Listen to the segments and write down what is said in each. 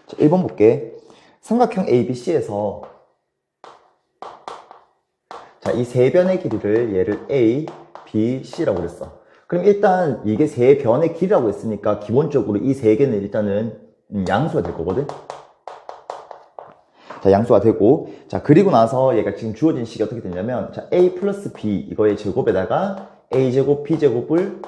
자, 1번 볼게. 삼각형 ABC에서 자, 이 세 변의 길이를 얘를 A, B, C라고 그랬어. 그럼 일단 이게 세 변의 길이라고 했으니까 기본적으로 이 세 개는 일단은 양수가 될 거거든. 자, 양수가 되고, 자, 그리고 나서 얘가 지금 주어진 식이 어떻게 되냐면, 자, A 플러스 B 이거의 제곱에다가 A제곱, B제곱을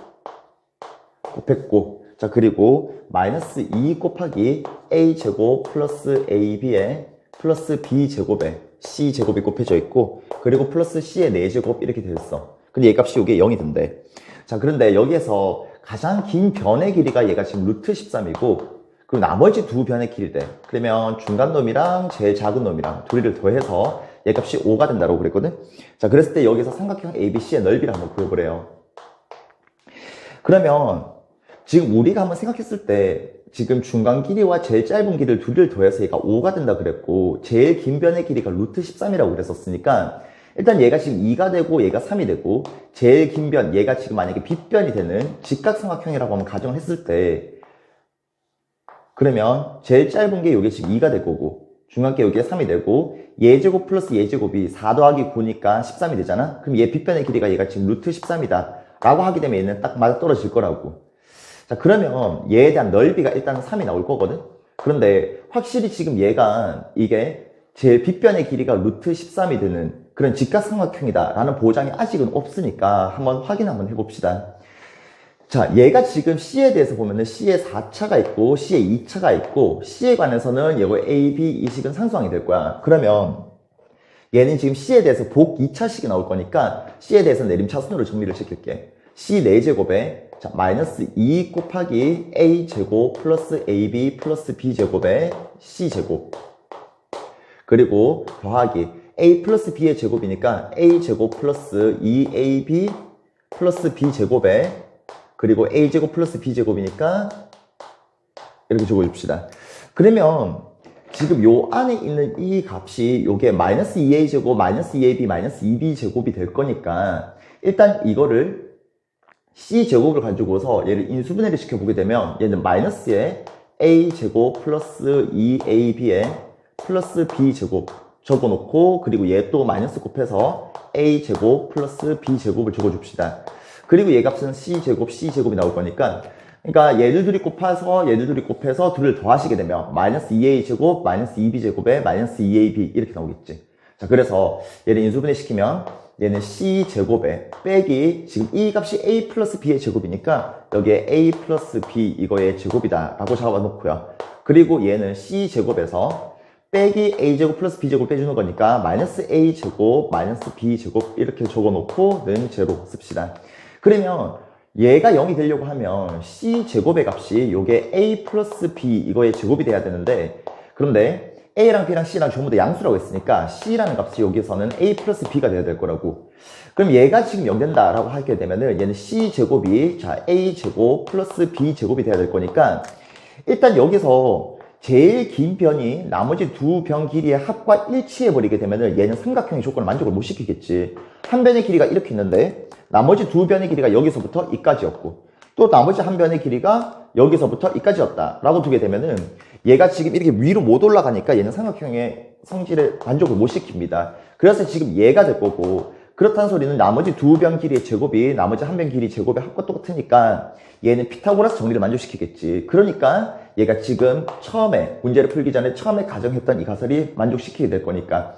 곱했고, 자, 그리고 마이너스 2 곱하기 A제곱 플러스 AB에 플러스 B제곱에 C제곱이 곱해져 있고, 그리고 플러스 C의 4제곱 이렇게 되었어. 근데 얘 값이 이게 0이 된대. 자, 그런데 여기에서 가장 긴 변의 길이가 얘가 지금 루트 13이고, 그리고 나머지 두 변의 길이래. 그러면 중간 놈이랑 제일 작은 놈이랑 둘이를 더해서 얘 값이 5가 된다고 그랬거든. 자, 그랬을 때 여기서 삼각형 ABC의 넓이를 한번 구해보래요. 그러면 지금 우리가 한번 생각했을 때 지금 중간 길이와 제일 짧은 길이를 둘을 더해서 얘가 5가 된다 그랬고, 제일 긴 변의 길이가 루트 13이라고 그랬었으니까 일단 얘가 지금 2가 되고 얘가 3이 되고, 제일 긴 변, 얘가 지금 만약에 빗변이 되는 직각삼각형이라고 한번 가정을 했을 때, 그러면 제일 짧은 게 이게 지금 2가 될 거고, 중간 게 여기가 3이 되고, 얘제곱 플러스 얘제곱이 4 더하기 9니까 13이 되잖아? 그럼 얘 빗변의 길이가 얘가 지금 루트 13이다 라고 하게 되면 얘는 딱 맞아 떨어질 거라고. 자, 그러면 얘에 대한 넓이가 일단은 3이 나올 거거든? 그런데 확실히 지금 얘가 이게 제 빗변의 길이가 루트 13이 되는 그런 직각삼각형이다 라는 보장이 아직은 없으니까 한번 확인 한번 해봅시다. 자, 얘가 지금 C에 대해서 보면은 C에 4차가 있고 C에 2차가 있고, C에 관해서는 얘가 A, B 이 식은 상수항이 될 거야. 그러면 얘는 지금 C에 대해서 복 2차식이 나올 거니까 C에 대해서 내림차순으로 정리를 시킬게. C 4제곱에 자, 마이너스 2 곱하기 A제곱 플러스 AB 플러스 B제곱에 C제곱, 그리고 더하기 A 플러스 B의 제곱이니까 A제곱 플러스 2AB 플러스 B제곱에, 그리고 A제곱 플러스 B제곱이니까 이렇게 적어줍시다. 그러면 지금 요 안에 있는 이 값이 요게 마이너스 2A제곱, 마이너스 2AB, 마이너스 2B제곱이 될 거니까 일단 이거를 C제곱을 가지고서 얘를 인수분해를 시켜보게 되면 얘는 마이너스에 A제곱 플러스 2AB에 플러스 B제곱 적어놓고, 그리고 얘 또 마이너스 곱해서 A제곱 플러스 B제곱을 적어줍시다. 그리고 얘 값은 C제곱, C제곱이 나올 거니까, 그러니까 얘들 둘이 곱해서 얘들 둘이 곱해서 둘을 더하시게 되면 마이너스 2A제곱, 마이너스 2B제곱에 마이너스 2AB 이렇게 나오겠지. 자, 그래서 얘를 인수분해 시키면 얘는 C제곱에 빼기, 지금 이 값이 A 플러스 B의 제곱이니까 여기에 A 플러스 B 이거의 제곱이다 라고 잡아놓고요. 그리고 얘는 C제곱에서 빼기 A제곱 플러스 B제곱 빼주는 거니까 마이너스 A제곱 마이너스 B제곱 이렇게 적어놓고는 제로 씁시다. 그러면 얘가 0이 되려고 하면 C제곱의 값이 요게 A 플러스 B 이거의 제곱이 돼야 되는데, 그런데 A랑 B랑 C랑 전부 다 양수라고 했으니까 C라는 값이 여기서는 A 플러스 B가 돼야 될 거라고. 그럼 얘가 지금 0 된다라고 하게 되면은 얘는 C제곱이 자 A제곱 플러스 B제곱이 돼야 될 거니까, 일단 여기서 제일 긴 변이 나머지 두 변 길이의 합과 일치해버리게 되면은 얘는 삼각형의 조건을 만족을 못 시키겠지. 한 변의 길이가 이렇게 있는데 나머지 두 변의 길이가 여기서부터 이까지였고, 또 나머지 한 변의 길이가 여기서부터 이까지였다 라고 두게 되면은 얘가 지금 이렇게 위로 못 올라가니까 얘는 삼각형의 성질을 만족을 못 시킵니다. 그래서 지금 얘가 될 거고, 그렇다는 소리는 나머지 두 변 길이의 제곱이 나머지 한 변 길이 제곱의 합과 똑같으니까 얘는 피타고라스 정리를 만족시키겠지. 그러니까 얘가 지금 처음에 문제를 풀기 전에 처음에 가정했던 이 가설이 만족시키게 될 거니까,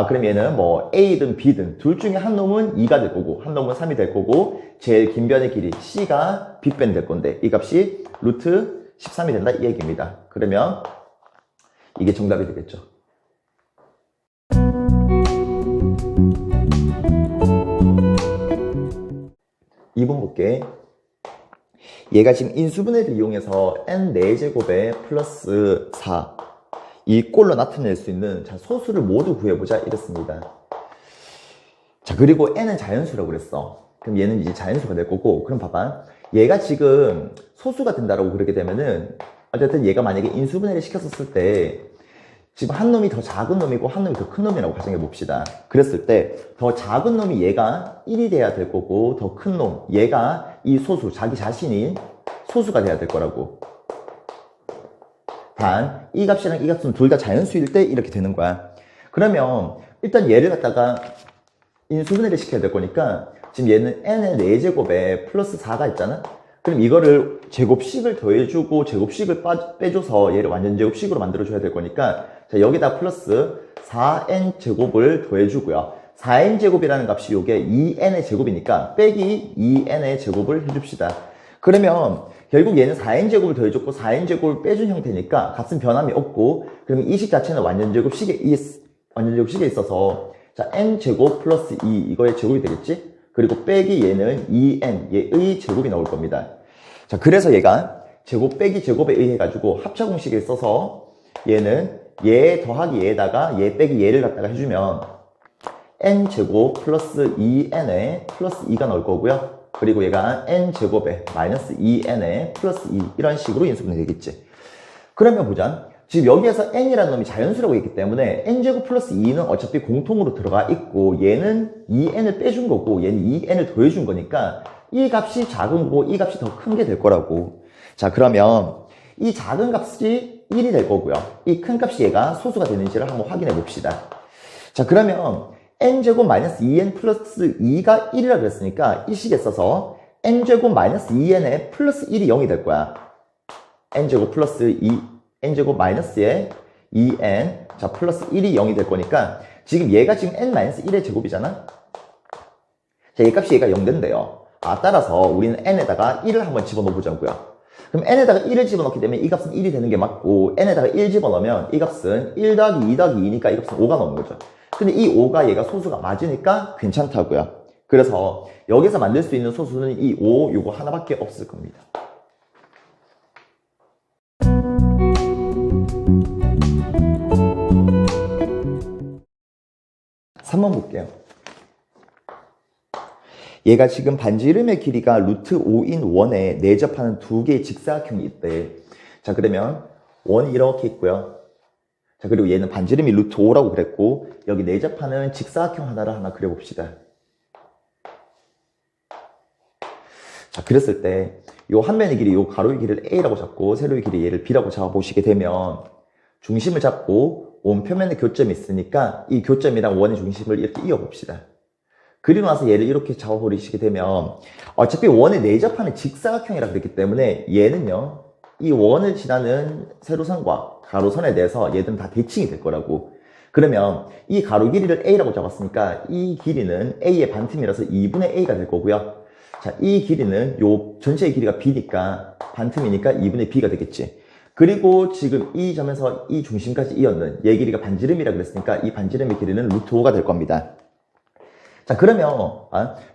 그럼 얘는 뭐 A든 B든 둘 중에 한 놈은 2가 될 거고 한 놈은 3이 될 거고, 제일 긴 변의 길이 C가 빗변이 될 건데 이 값이 루트 13이 된다 이 얘기입니다. 그러면 이게 정답이 되겠죠. 2번 볼게. 얘가 지금 인수분해를 이용해서 n 4제곱에 플러스 4 이 꼴로 나타낼 수 있는 자 소수를 모두 구해보자 이랬습니다. 자, 그리고 n은 자연수라고 그랬어. 그럼 얘는 이제 자연수가 될 거고, 그럼 봐봐. 얘가 지금 소수가 된다라고 그러게 되면은 어쨌든 얘가 만약에 인수분해를 시켰었을 때 지금 한 놈이 더 작은 놈이고 한 놈이 더 큰 놈이라고 가정해 봅시다. 그랬을 때 더 작은 놈이 얘가 1이 돼야 될 거고 더 큰 놈, 얘가 이 소수, 자기 자신인 소수가 돼야 될 거라고. 단, 이 값이랑 이 값은 둘 다 자연수일 때 이렇게 되는 거야. 그러면 일단 얘를 갖다가 인수분해를 시켜야 될 거니까 지금 얘는 n의 4제곱에 플러스 4가 있잖아? 그럼 이거를 제곱식을 더해주고 제곱식을 빼줘서 얘를 완전 제곱식으로 만들어줘야 될 거니까 자, 여기다 플러스 4n 제곱을 더해주고요. 4n 제곱이라는 값이 요게 2n의 제곱이니까 빼기 2n의 제곱을 해줍시다. 그러면 결국 얘는 4n 제곱을 더해줬고 4n 제곱을 빼준 형태니까 값은 변함이 없고 그러면 이 식 자체는 완전 제곱식에 있어서 자 n 제곱 플러스 2 이거의 제곱이 되겠지? 그리고 빼기 얘는 2n 얘의 제곱이 나올 겁니다. 자 그래서 얘가 제곱 빼기 제곱에 의해 가지고 합차 공식에 써서 얘는 얘 더하기 얘에다가 얘 빼기 얘를 갖다가 해주면 n 제곱 플러스 2n에 플러스 2가 나올 거고요. 그리고 얘가 n 제곱에 마이너스 2n에 플러스 2 이런 식으로 인수분해 되겠지. 그러면 보자. 지금 여기에서 n이라는 놈이 자연수라고 했기 때문에 n제곱 플러스 2는 어차피 공통으로 들어가 있고 얘는 2n을 빼준 거고 얘는 2n을 더해준 거니까 이 값이 작은 거고 이 값이 더 큰 게 될 거라고. 자 그러면 이 작은 값이 1이 될 거고요. 이 큰 값이 얘가 소수가 되는지를 한번 확인해 봅시다. 자 그러면 n제곱 마이너스 2n 플러스 2가 1이라 그랬으니까 이 식에 써서 n제곱 마이너스 2n에 플러스 1이 0이 될 거야. n제곱 플러스 2 n제곱 마이너스에 2n 자 플러스 1이 0이 될 거니까 지금 얘가 지금 n 마이너스 1의 제곱이잖아. 자, 얘 값이 얘가 0 된대요. 따라서 우리는 n에다가 1을 한번 집어넣어 보자고요. 그럼 n에다가 1을 집어넣기 때문에 이 값은 1이 되는 게 맞고 n에다가 1 집어넣으면 이 값은 1 더하기 2 더하기 2니까 이 값은 5가 나오는 거죠. 근데 이 5가 얘가 소수가 맞으니까 괜찮다고요. 그래서 여기서 만들 수 있는 소수는 이 5 요거 하나밖에 없을 겁니다. 3번 볼게요. 얘가 지금 반지름의 길이가 루트 5인 원에 내접하는 두 개의 직사각형이 있대. 자 그러면 원이 이렇게 있고요. 자 그리고 얘는 반지름이 루트 5라고 그랬고 여기 내접하는 직사각형 하나를 하나 그려봅시다. 자 그랬을 때 요 한 면의 길이 요 가로의 길이를 A라고 잡고 세로의 길이 얘를 B라고 잡아보시게 되면 중심을 잡고 원 표면에 교점이 있으니까 이 교점이랑 원의 중심을 이렇게 이어봅시다. 그리고 나서 얘를 이렇게 잡아버리시게 되면 어차피 원에 내접하는 직사각형이라 그랬기 때문에 얘는요 이 원을 지나는 세로선과 가로선에 대해서 얘들은 다 대칭이 될 거라고. 그러면 이 가로 길이를 A라고 잡았으니까 이 길이는 A의 반틈이라서 2분의 A가 될 거고요. 자, 이 길이는 요 전체의 길이가 B니까 반틈이니까 2분의 B가 되겠지. 그리고 지금 이 점에서 이 중심까지 이었는 얘 길이가 반지름이라 그랬으니까 이 반지름의 길이는 루트 5가 될 겁니다. 자 그러면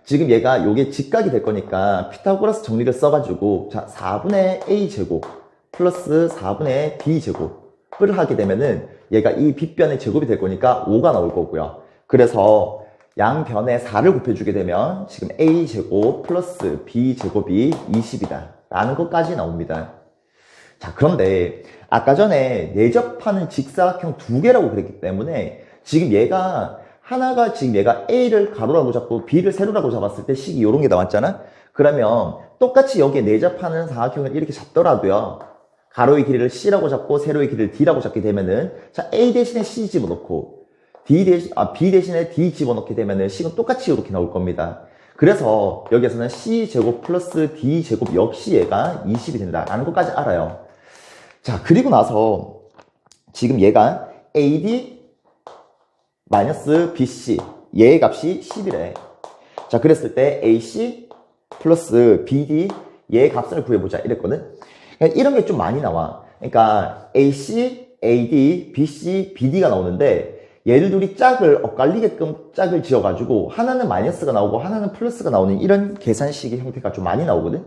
지금 얘가 요게 직각이 될 거니까 피타고라스 정리를 써가지고 자 4분의 a제곱 플러스 4분의 b제곱을 하게 되면은 얘가 이 빗변의 제곱이 될 거니까 5가 나올 거고요. 그래서 양변에 4를 곱해주게 되면 지금 a제곱 플러스 b제곱이 20이다 라는 것까지 나옵니다. 자 그런데 아까 전에 내접하는 직사각형 두 개라고 그랬기 때문에 지금 얘가 하나가 지금 얘가 A를 가로라고 잡고 B를 세로라고 잡았을 때 식이 이런 게 나왔잖아? 그러면 똑같이 여기에 내접하는 사각형을 이렇게 잡더라도요. 가로의 길이를 C라고 잡고 세로의 길이를 D라고 잡게 되면은 자 A 대신에 C 집어넣고 B 대신에 D 집어넣게 되면은 식은 똑같이 이렇게 나올 겁니다. 그래서 여기에서는 C제곱 플러스 D제곱 역시 얘가 20이 된다라는 것까지 알아요. 자 그리고 나서 지금 얘가 AD 마이너스 BC 얘의 값이 10이래. 자 그랬을 때 AC 플러스 BD 얘의 값을 구해보자 이랬거든. 그러니까 이런 게 좀 많이 나와. 그러니까 AC, AD, BC, BD가 나오는데 얘들 둘이 짝을 엇갈리게끔 짝을 지어가지고 하나는 마이너스가 나오고 하나는 플러스가 나오는 이런 계산식의 형태가 좀 많이 나오거든.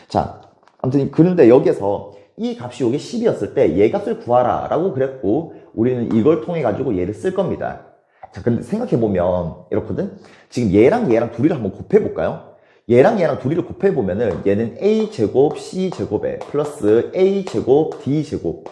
자 아무튼 그런데 여기에서 이 값이 요게 10이었을 때 얘 값을 구하라 라고 그랬고 우리는 이걸 통해 가지고 얘를 쓸 겁니다. 자, 근데 생각해보면 이렇거든? 지금 얘랑 둘이를 한번 곱해볼까요? 얘랑 둘이를 곱해보면은 얘는 A제곱 C제곱에 플러스 A제곱 D제곱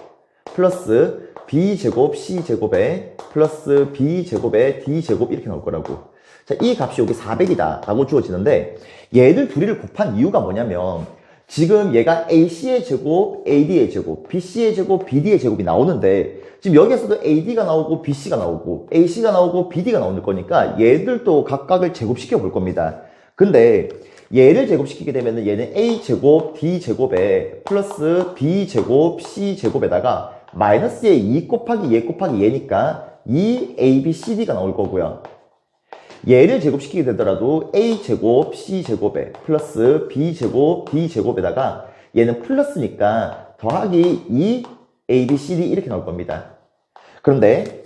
플러스 b제곱 c제곱에 플러스 b제곱에 d제곱 이렇게 나올 거라고. 자, 이 값이 여기 400이다 라고 주어지는데 얘들 둘이를 곱한 이유가 뭐냐면 지금 얘가 AC의 제곱, AD의 제곱, BC의 제곱, BD의 제곱이 나오는데 지금 여기에서도 AD가 나오고 BC가 나오고 AC가 나오고 BD가 나오는 거니까 얘들도 각각을 제곱시켜 볼 겁니다. 근데 얘를 제곱시키게 되면 얘는 A제곱, D제곱에 플러스 B제곱, C제곱에다가 마이너스의 2 곱하기 얘 곱하기 얘니까 2ABCD가 나올 거고요. 얘를 제곱시키게 되더라도 A제곱, C제곱에 플러스 B제곱, D제곱에다가 얘는 플러스니까 더하기 2ABCD 이렇게 나올 겁니다. 그런데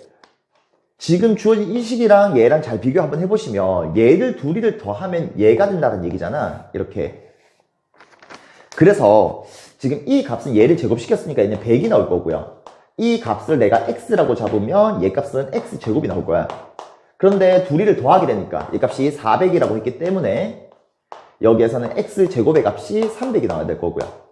지금 주어진 이 식이랑 얘랑 잘 비교 한번 해보시면 얘를 둘이를 더하면 얘가 된다는 얘기잖아. 이렇게. 그래서 지금 이 값은 얘를 제곱시켰으니까 얘는 100이 나올 거고요. 이 값을 내가 x라고 잡으면 얘 값은 x제곱이 나올 거야. 그런데 둘이를 더하게 되니까 이 값이 400이라고 했기 때문에 여기에서는 x제곱의 값이 300이 나와야 될 거고요.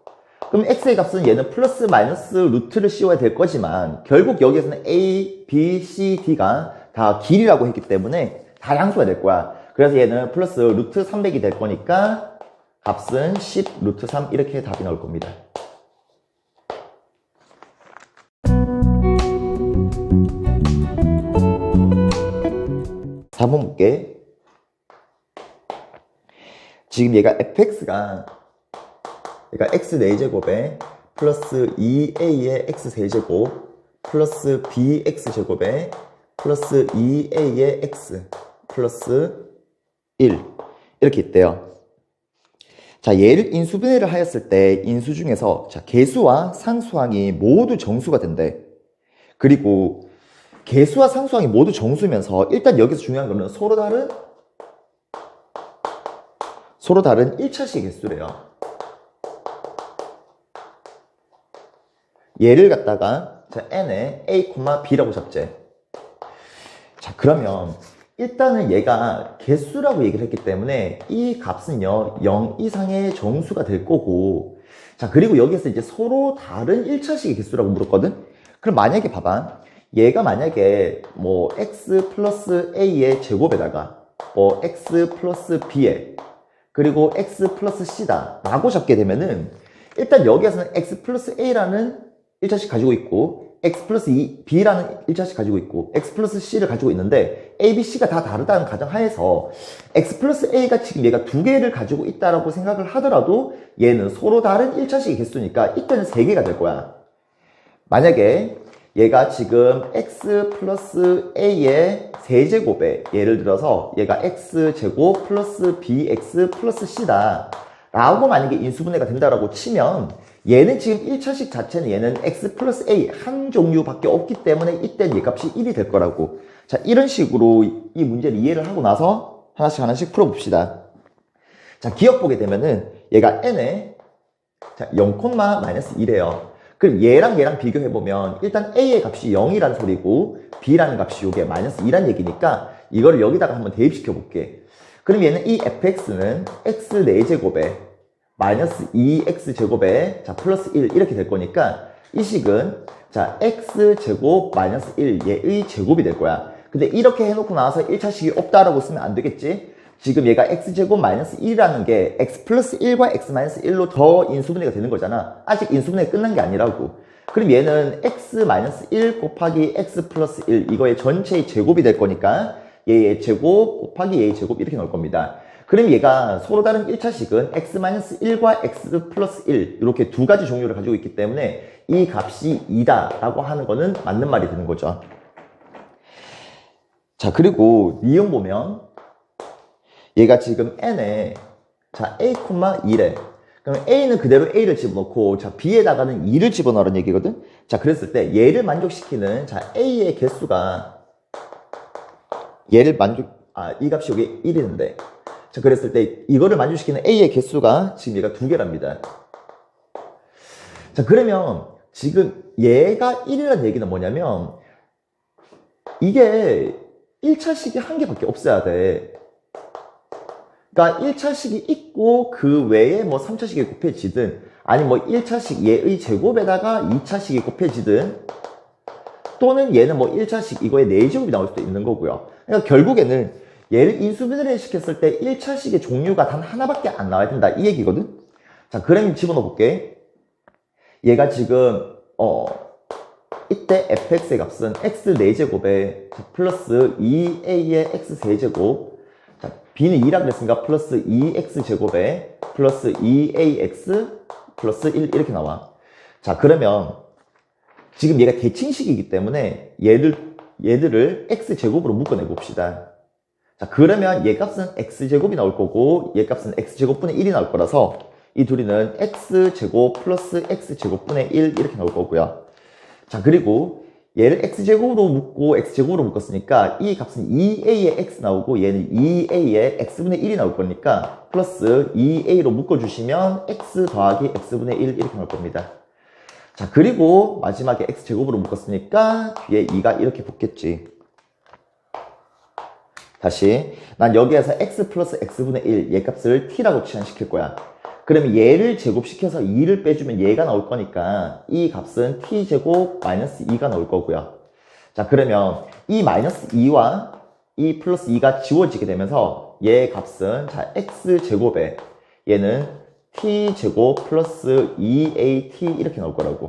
그럼 x의 값은 얘는 플러스 마이너스 루트를 씌워야 될 거지만 결국 여기에서는 a, b, c, d가 다 길이라고 했기 때문에 다 양수가 될 거야. 그래서 얘는 플러스 루트 300이 될 거니까 값은 10 루트 3 이렇게 답이 나올 겁니다. 4번 볼게. 지금 얘가 fx가 그러니까 x 4제곱에 플러스 2a의 x 세제곱 플러스 bx 제곱에 플러스 2a의 x 플러스 1 이렇게 있대요. 자, 얘를 인수분해를 하였을 때 인수 중에서 자, 계수와 상수항이 모두 정수가 된대. 그리고 계수와 상수항이 모두 정수면서 일단 여기서 중요한 거는 서로 다른 1차식 개수래요. 얘를 갖다가 자, n에 a, b라고 잡재. 자, 그러면 일단은 얘가 개수라고 얘기를 했기 때문에 이 값은요 0 이상의 정수가 될 거고, 자, 그리고 여기서 이제 서로 다른 1차식의 개수라고 물었거든. 그럼 만약에 봐봐, 얘가 만약에 뭐 x 플러스 a의 제곱에다가 뭐 x 플러스 b에 그리고 x 플러스 c다 라고 잡게 되면은 일단 여기에서는 x 플러스 a라는 1차식 가지고 있고 x 플러스 b라는 1차식 가지고 있고 x 플러스 c를 가지고 있는데 a, b, c가 다 다르다는 가정하에서 x 플러스 a가 지금 얘가 두 개를 가지고 있다라고 생각을 하더라도 얘는 서로 다른 1차식의 개수니까 이때는 3개가 될 거야. 만약에 얘가 지금 x 플러스 a의 세제곱에 예를 들어서 얘가 x제곱 플러스 bx 플러스 c다 라고 만약에 인수분해가 된다라고 치면 얘는 지금 1차식 자체는 얘는 x 플러스 a 한 종류밖에 없기 때문에 이때는 얘 값이 1이 될 거라고. 자, 이런 식으로 이 문제를 이해를 하고 나서 하나씩 풀어봅시다. 자, 기억 보게 되면은 얘가 n에 자, 0,-1이래요. 그럼 얘랑 비교해보면 일단 a의 값이 0이란 소리고 b라는 값이 요게 -2란 얘기니까 이거를 여기다가 한번 대입시켜 볼게. 그럼 얘는 이 fx는 x 4제곱에 마이너스 2x제곱에 자 플러스 1 이렇게 될 거니까 이 식은 자 x제곱 마이너스 1 얘의 제곱이 될 거야. 근데 이렇게 해놓고 나서 1차식이 없다라고 쓰면 안 되겠지? 지금 얘가 x제곱 마이너스 1이라는 게 x 플러스 1과 x 마이너스 1로 더 인수분해가 되는 거잖아. 아직 인수분해가 끝난 게 아니라고. 그럼 얘는 x 마이너스 1 곱하기 x 플러스 1 이거의 전체의 제곱이 될 거니까 얘의 제곱 곱하기 얘의 제곱 이렇게 나올 겁니다. 그럼 얘가 서로 다른 1차식은 x 마이너스 1과 x 플러스 1 이렇게 두 가지 종류를 가지고 있기 때문에 이 값이 2다 라고 하는 거는 맞는 말이 되는 거죠. 자, 그리고 니은 보면 얘가 지금 n에 자 a, 2래. 그럼 a는 그대로 a를 집어넣고 자 b에다가는 2를 집어넣으라는 얘기거든. 자, 그랬을 때 얘를 만족시키는 자 a의 개수가 얘를 이 값이 여기 1인데 자, 그랬을 때 이거를 만족시키는 a의 개수가 지금 얘가 2개랍니다. 자, 그러면 지금 얘가 1이라는 얘기는 뭐냐면 이게 1차식이 한 개밖에 없어야 돼. 그러니까 1차식이 있고 그 외에 뭐 3차식이 곱해지든 아니 뭐 1차식 얘의 제곱에다가 2차식이 곱해지든 또는 얘는 뭐 1차식 이거의 4제곱이 나올 수도 있는 거고요. 그러니까 결국에는 얘를 인수분해를 시켰을 때 1차식의 종류가 단 하나밖에 안 나와야 된다. 이 얘기거든? 자, 그램 집어넣어 볼게. 얘가 지금, 이때 fx의 값은 x 4제곱에 플러스 2a의 x 세제곱. 자, b는 2라 그랬으니까 플러스 2x 제곱에 플러스 2ax 플러스 1 이렇게 나와. 자, 그러면 지금 얘가 대칭식이기 때문에 얘들을 x제곱으로 묶어내 봅시다. 자, 그러면 얘 값은 x제곱이 나올 거고 얘 값은 x제곱분의 1이 나올 거라서 이 둘이는 x제곱 플러스 x제곱분의 1 이렇게 나올 거고요. 자, 그리고 얘를 x제곱으로 묶고 x제곱으로 묶었으니까 이 값은 2a의 x 나오고 얘는 2a의 x분의 1이 나올 거니까 플러스 2a로 묶어주시면 x 더하기 x분의 1 이렇게 나올 겁니다. 자, 그리고 마지막에 x제곱으로 묶었으니까 뒤에 2가 이렇게 붙겠지. 다시 난 여기에서 x 플러스 x분의 1 얘 값을 t라고 치환시킬 거야. 그러면 얘를 제곱시켜서 2를 빼주면 얘가 나올 거니까 이 값은 t제곱 마이너스 2가 나올 거고요. 자, 그러면 이 마이너스 2와 이 플러스 2가 지워지게 되면서 얘 값은 자 x제곱에 얘는 t제곱 플러스 2at 이렇게 나올 거라고.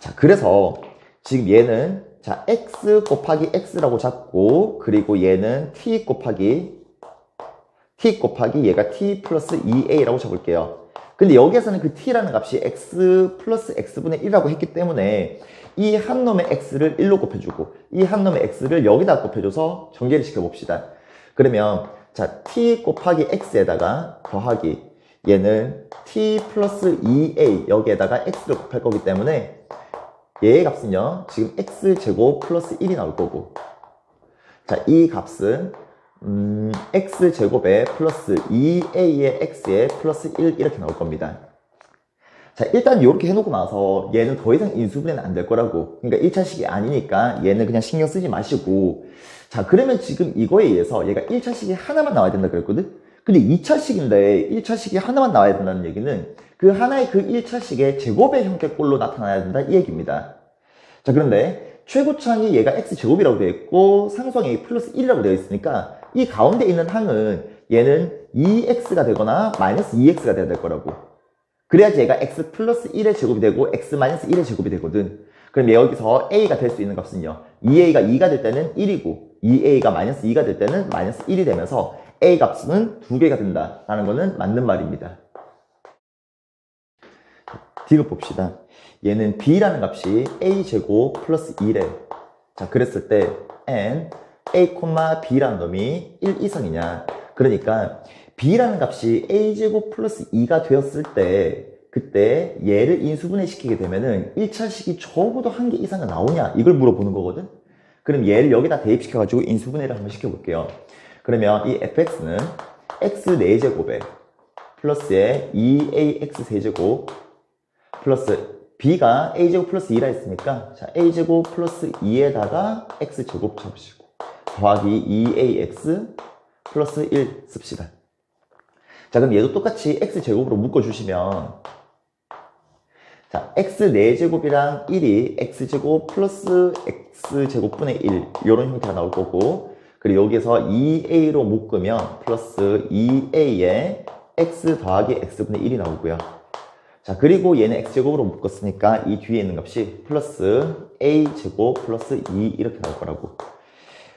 자, 그래서 지금 얘는 자 x 곱하기 x라고 잡고 그리고 얘는 t 곱하기 얘가 t 플러스 2a라고 잡을게요. 근데 여기에서는 그 t라는 값이 x 플러스 x분의 1이라고 했기 때문에 이 한 놈의 x를 1로 곱해주고 이 한 놈의 x를 여기다 곱해줘서 전개를 시켜봅시다. 그러면 자 t 곱하기 x에다가 더하기 얘는 t 플러스 2a 여기에다가 x를 곱할 거기 때문에 얘의 값은요 지금 x제곱 플러스 1이 나올 거고 자 이 값은 x제곱에 플러스 2a의 x에 플러스 1 이렇게 나올 겁니다. 자 일단 이렇게 해놓고 나서 얘는 더 이상 인수분해는 안 될 거라고. 그러니까 1차식이 아니니까 얘는 그냥 신경 쓰지 마시고 자 그러면 지금 이거에 의해서 얘가 1차식이 하나만 나와야 된다 그랬거든? 근데 2차식인데 1차식이 하나만 나와야 된다는 얘기는 그 하나의 그 1차식의 제곱의 형태꼴로 나타나야 된다 이 얘기입니다. 자 그런데 최고차항이 얘가 x제곱이라고 되어 있고 상수항이 플러스 1이라고 되어 있으니까 이 가운데 있는 항은 얘는 2x가 되거나 마이너스 2x가 돼야 될 거라고. 그래야지 얘가 x 플러스 1의 제곱이 되고 x 마이너스 1의 제곱이 되거든. 그럼 여기서 a가 될 수 있는 값은요 2a가 2가 될 때는 1이고 2a가 마이너스 2가 될 때는 마이너스 1이 되면서 a 값은 2개가 된다라는 거는 맞는 말입니다. 디귿 봅시다. 얘는 b라는 값이 a제곱 플러스 2래. 자 그랬을 때 n a, b라는 놈이 1 이상이냐. 그러니까 b라는 값이 a제곱 플러스 2가 되었을 때 그때 얘를 인수분해 시키게 되면은 1차식이 적어도 한 개 이상은 나오냐 이걸 물어보는 거거든. 그럼 얘를 여기다 대입시켜 가지고 인수분해를 한번 시켜볼게요. 그러면 이 fx는 x 4제곱에 플러스에 2ax 세제곱 플러스 b가 a제곱 플러스 2라 했으니까 자 a제곱 플러스 2에다가 x제곱 잡으시고 더하기 2ax 플러스 1 씁시다. 자 그럼 얘도 똑같이 x제곱으로 묶어주시면 자 x 4제곱이랑 1이 x제곱 플러스 x제곱분의 1 이런 형태가 나올 거고 그리고 여기서 2a로 묶으면 플러스 2a에 x 더하기 x분의 1이 나오고요. 자 그리고 얘는 x제곱으로 묶었으니까 이 뒤에 있는 값이 플러스 a제곱 플러스 2 이렇게 나올 거라고.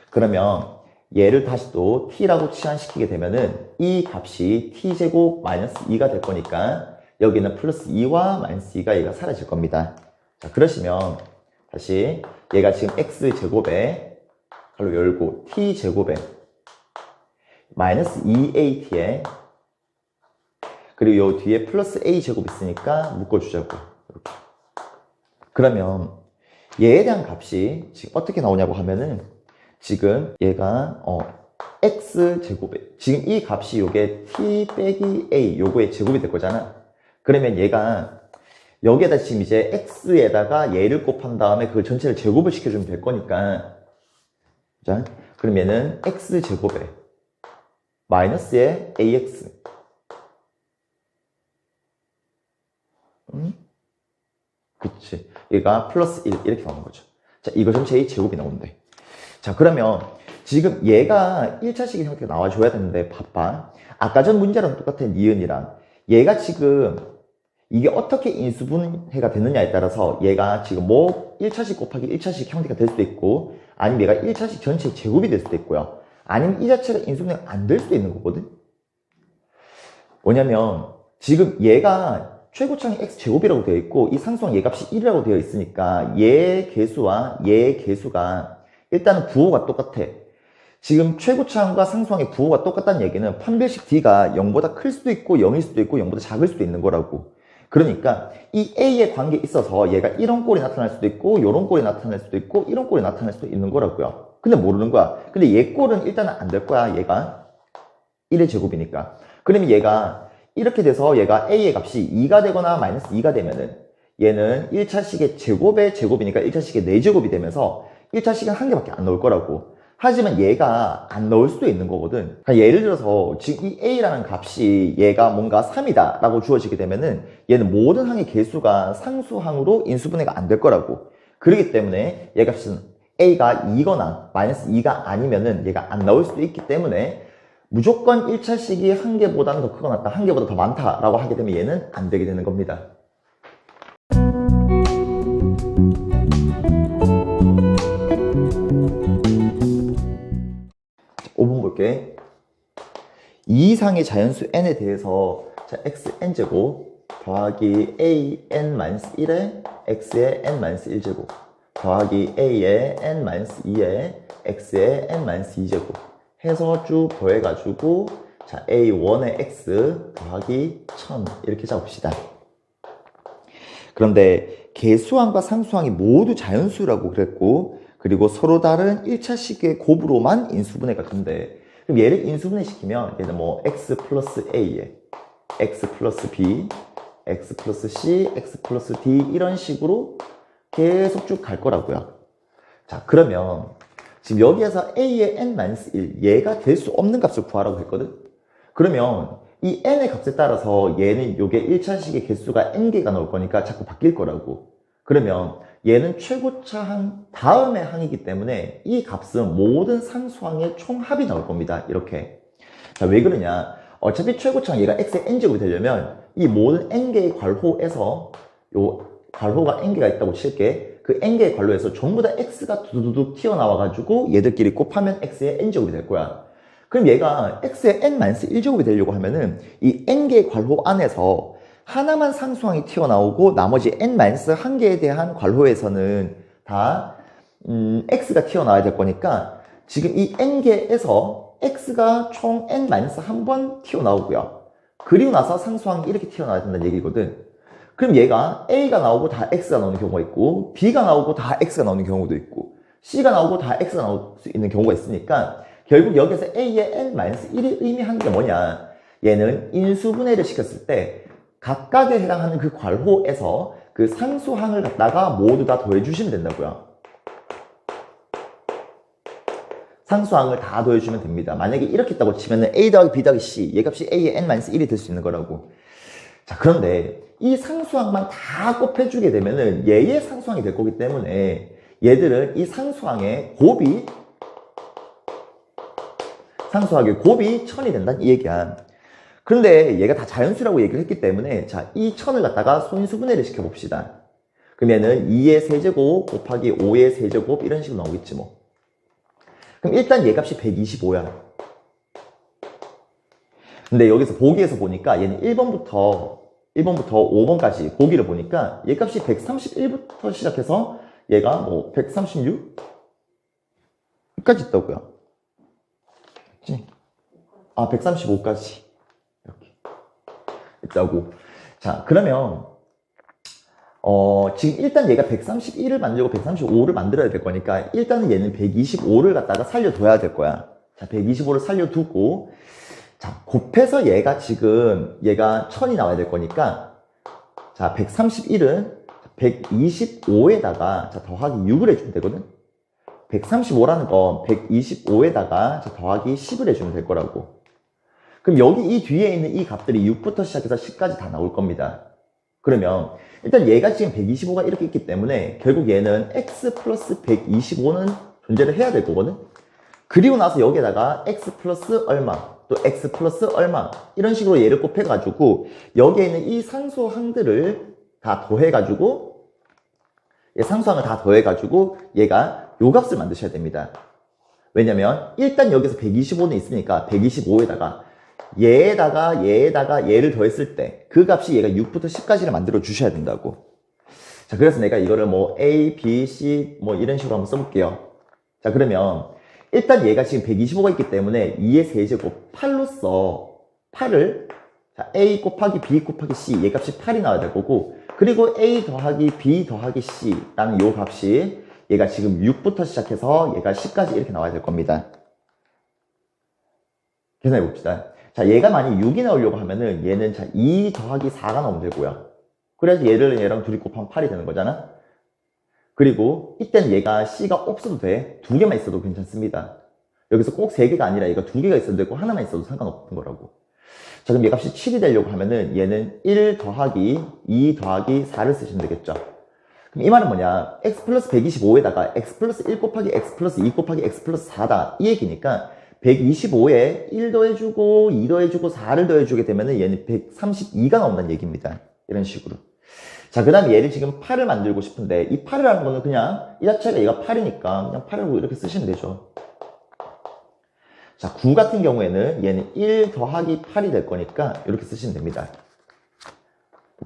그러면 얘를 다시 또 t라고 치환시키게 되면은 이 값이 t제곱 마이너스 2가 될 거니까 여기는 플러스 2와 마이너스 2가 얘가 사라질 겁니다. 자 그러시면 다시 얘가 지금 x제곱에 가로 열고 t제곱에 마이너스 2at에 그리고 요 뒤에 플러스 a제곱 있으니까 묶어주자고. 이렇게. 그러면 얘에 대한 값이 지금 어떻게 나오냐고 하면은 지금 얘가 x제곱에 지금 이 값이 요게 t 빼기 a 요거의 제곱이 될 거잖아. 그러면 얘가 여기에다 지금 이제 x에다가 얘를 곱한 다음에 그 전체를 제곱을 시켜주면 될 거니까 자 그럼 얘는 x제곱에 마이너스의 ax 그치 얘가 플러스 1 이렇게 나오는 거죠. 자, 이거 전체의 제곱이 나온대. 자, 그러면 지금 얘가 1차식의 형태가 나와줘야 되는데 봐봐. 아까 전 문제랑 똑같은 니은이랑 얘가 지금 이게 어떻게 인수분해가 되느냐에 따라서 얘가 지금 뭐 1차식 곱하기 1차식 형태가 될 수도 있고 아니면 얘가 1차식 전체의 제곱이 될 수도 있고요. 아니면 이 자체가 인수분해가 안 될 수도 있는 거거든. 뭐냐면 지금 얘가 최고창이 x제곱이라고 되어 있고 이 상수항 얘값이 1이라고 되어 있으니까 얘 개수와 얘 개수가 일단은 부호가 똑같아. 지금 최고차항과 상수항의 부호가 똑같다는 얘기는 판별식 D가 0보다 클 수도 있고 0일 수도 있고 0보다 작을 수도 있는 거라고. 그러니까 이 A의 관계에 있어서 얘가 이런 꼴이 나타날 수도 있고 이런 꼴이 나타날 수도 있고 이런 꼴이 나타날 수도 있는 거라고요. 근데 모르는 거야. 근데 얘 꼴은 일단은 안 될 거야. 얘가 1의 제곱이니까. 그러면 얘가 이렇게 돼서 얘가 A의 값이 2가 되거나 마이너스 2가 되면은 얘는 1차식의 제곱의 제곱이니까 1차식의 4제곱이 되면서 1차식은 한 개밖에 안 나올 거라고. 하지만 얘가 안 나올 수도 있는 거거든. 그러니까 예를 들어서 지금 이 A라는 값이 얘가 뭔가 3이다 라고 주어지게 되면은 얘는 모든 항의 개수가 상수항으로 인수분해가 안 될 거라고. 그렇기 때문에 얘 값은 A가 2거나 마이너스 2가 아니면은 얘가 안 나올 수도 있기 때문에 무조건 1차식이 한 개보다는 더 크거나 한 개보다 더 많다라고 하게 되면 얘는 안 되게 되는 겁니다. 5번 볼게. 이 이상의 자연수 n에 대해서 자, xn제곱 더하기 an-1의 x의 n-1제곱 더하기 a의 n-2의 x의 n-2제곱 해서 쭉 더해가지고 자 a1의 x 더하기 1000 이렇게 잡읍시다. 그런데 개수항과 상수항이 모두 자연수라고 그랬고 그리고 서로 다른 1차식의 곱으로만 인수분해가 된대. 그럼 얘를 인수분해 시키면 얘는 뭐 x 플러스 a에 x 플러스 b, x 플러스 c, x 플러스 d 이런 식으로 계속 쭉 갈 거라고요. 자, 그러면 지금 여기에서 a의 n-1 얘가 될 수 없는 값을 구하라고 했거든. 그러면 이 n의 값에 따라서 얘는 요게 1차식의 개수가 n개가 나올 거니까 자꾸 바뀔 거라고. 그러면 얘는 최고차 항 다음의 항이기 때문에 이 값은 모든 상수항의 총합이 나올 겁니다. 이렇게. 자, 왜 그러냐? 어차피 최고차 항 얘가 x의 n제곱이 되려면 이 모든 n개의 괄호에서 요 괄호가 n개가 있다고 칠게. 그 n개의 괄호에서 전부 다 x가 두두둑 튀어나와가지고 얘들끼리 곱하면 x의 n제곱이 될 거야. 그럼 얘가 x의 n-1제곱이 되려고 하면은 이 n개의 괄호 안에서 하나만 상수항이 튀어나오고 나머지 n-1개에 대한 괄호에서는 다 x가 튀어나와야 될 거니까 지금 이 n개에서 x가 총 n-1번 튀어나오고요. 그리고 나서 상수항이 이렇게 튀어나와야 된다는 얘기거든. 그럼 얘가 a가 나오고 다 x가 나오는 경우가 있고 b가 나오고 다 x가 나오는 경우도 있고 c가 나오고 다 x가 나올 수 있는 경우가 있으니까 결국 여기서 a의 n-1이 의미하는 게 뭐냐? 얘는 인수분해를 시켰을 때 각각에 해당하는 그 괄호에서 그 상수항을 갖다가 모두 다 더해주시면 된다고요. 상수항을 다 더해주면 됩니다. 만약에 이렇게 했다고 치면은 a 더하기 b 더하기 c 얘 값이 a의 n-1이 될 수 있는 거라고. 자, 그런데 이 상수항만 다 곱해주게 되면은 얘의 상수항이 될 거기 때문에 얘들은 이 상수항의 곱이 1000이 된다는 이 얘기야. 그런데 얘가 다 자연수라고 얘기를 했기 때문에 자, 이 1000을 갖다가 소인수분해를 시켜봅시다. 그러면은 2의 세제곱 곱하기 5의 세제곱 이런 식으로 나오겠지 뭐. 그럼 일단 얘 값이 125야. 근데 여기서 보기에서 보니까 얘는 1번부터 5번까지 보기를 보니까 얘 값이 131부터 시작해서 얘가 뭐 136까지 있다고요. 아, 135까지 이렇게 있다고. 자, 그러면 지금 일단 얘가 131을 만들고 135를 만들어야 될 거니까 일단은 얘는 125를 갖다가 살려둬야 될 거야. 자, 125를 살려두고 자, 곱해서 얘가 지금 얘가 1000이 나와야 될 거니까 자, 131은 125에다가 자, 더하기 6을 해주면 되거든. 135라는 건 125에다가 더하기 10을 해주면 될 거라고. 그럼 여기 이 뒤에 있는 이 값들이 6부터 시작해서 10까지 다 나올 겁니다. 그러면 일단 얘가 지금 125가 이렇게 있기 때문에 결국 얘는 x 플러스 125는 존재를 해야 될 거거든. 그리고 나서 여기에다가 x 플러스 얼마, 또 x 플러스 얼마 이런 식으로 얘를 곱해가지고 여기에 있는 이 상수항들을 다 더해가지고 상수항을 다 더해가지고 얘가 요 값을 만드셔야 됩니다. 왜냐면 일단 여기서 125는 있으니까 125에다가 얘에다가 얘를 더했을 때 그 값이 얘가 6부터 10까지를 만들어 주셔야 된다고. 자, 그래서 내가 이거를 뭐 A, B, C 뭐 이런 식으로 한번 써볼게요. 자, 그러면 일단 얘가 지금 125가 있기 때문에 2의 세제곱 8로서 8을 자, A 곱하기 B 곱하기 C 얘 값이 8이 나와야 될 거고, 그리고 A 더하기 B 더하기 C라는 요 값이 얘가 지금 6부터 시작해서 얘가 10까지 이렇게 나와야 될 겁니다. 계산해 봅시다. 자, 얘가 만약 6이 나오려고 하면은 얘는 자 2 더하기 4가 나오면 되고요. 그래서 얘랑 둘이 곱하면 8이 되는 거잖아. 그리고 이때는 얘가 C가 없어도 돼. 2개만 있어도 괜찮습니다. 여기서 꼭 3개가 아니라 얘가 2개가 있어도 되고 하나만 있어도 상관없는 거라고. 자, 그럼 얘 값이 7이 되려고 하면은 얘는 1 더하기 2 더하기 4를 쓰시면 되겠죠. 그럼 이 말은 뭐냐? x 플러스 125에다가 x 플러스 1 곱하기 x 플러스 2 곱하기 x 플러스 4다. 이 얘기니까 125에 1 더해주고 2 더해주고 4를 더해주게 되면은 얘는 132가 나온다는 얘기입니다. 이런 식으로. 자, 그 다음에 얘를 지금 8을 만들고 싶은데 이 8이라는 거는 그냥 이 자체가 얘가 8이니까 그냥 8이라고 이렇게 쓰시면 되죠. 자, 9 같은 경우에는 얘는 1 더하기 8이 될 거니까 이렇게 쓰시면 됩니다.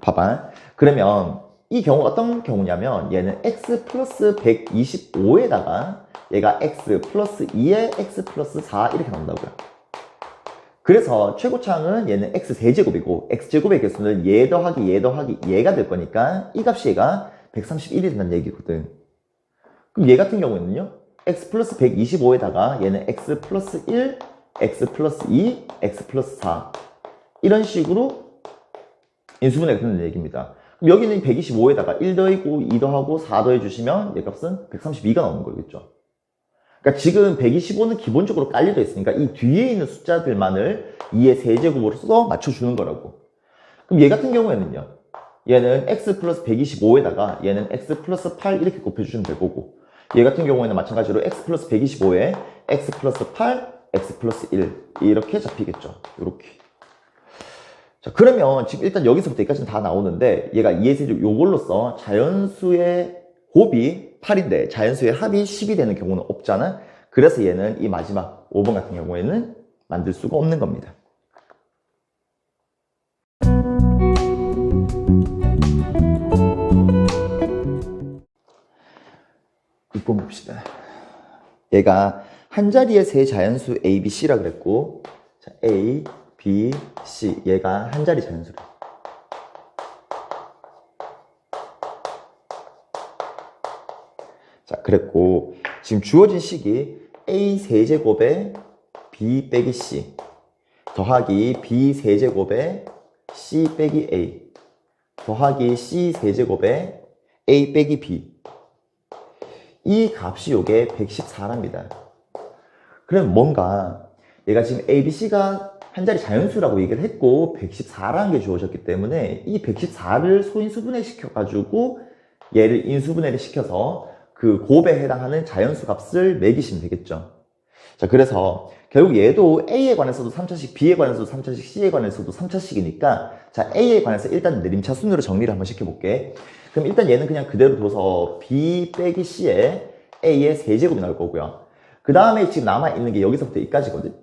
봐봐. 그러면 이 경우 어떤 경우냐면 얘는 x 플러스 125에다가 얘가 x 플러스 2에 x 플러스 4 이렇게 나온다고요. 그래서 최고차항은 얘는 x 세제곱이고 x제곱의 개수는 얘 더하기 얘가 될 거니까 이 값이 얘가 131이 된다는 얘기거든. 그럼 얘 같은 경우에는요, x 플러스 125에다가 얘는 x 플러스 1, x 플러스 2, x 플러스 4 이런 식으로 인수분해가 된다는 얘기입니다. 그럼 여기는 125에다가 1 더하고 2 더하고 4 더해주시면 얘 값은 132가 나오는 거겠죠. 그러니까 지금 125는 기본적으로 깔려져 있으니까 이 뒤에 있는 숫자들만을 2의 세제곱으로서 맞춰주는 거라고. 그럼 얘 같은 경우에는요, 얘는 x 플러스 125에다가 얘는 x 플러스 8 이렇게 곱해주시면 될 거고, 얘 같은 경우에는 마찬가지로 x 플러스 125에 x 플러스 8, x 플러스 1 이렇게 잡히겠죠. 이렇게. 자, 그러면 지금 일단 여기서부터 여기까지는 다 나오는데 얘가 2의 세제곱 요걸로써 자연수의 곱이 8인데 자연수의 합이 10이 되는 경우는 없잖아. 그래서 얘는 이 마지막 5번 같은 경우에는 만들 수가 없는 겁니다. 6번 봅시다. 얘가 한 자리의 세 자연수 A, B, C라 그랬고, 자, A, B, C 얘가 한 자리 자연수래. 자, 그랬고 지금 주어진 식이 A 세제곱에 B 빼기 C 더하기 B 세제곱에 C 빼기 A 더하기 C 세제곱에 A 빼기 B, 이 값이 요게 114랍니다. 그럼 뭔가 얘가 지금 A, B, C가 한 자리 자연수라고 얘기를 했고 114라는 게 주어졌기 때문에 이 114를 소인수분해 시켜가지고 얘를 인수분해를 시켜서 그 곱에 해당하는 자연수 값을 매기시면 되겠죠. 자, 그래서 결국 얘도 A에 관해서도 3차식, B에 관해서도 3차식, C에 관해서도 3차식이니까 자, A에 관해서 일단 내림차 순으로 정리를 한번 시켜볼게. 그럼 일단 얘는 그냥 그대로 둬서 B 빼기 C에 A의 세제곱이 나올 거고요. 그 다음에 지금 남아있는 게 여기서부터 여기까지거든.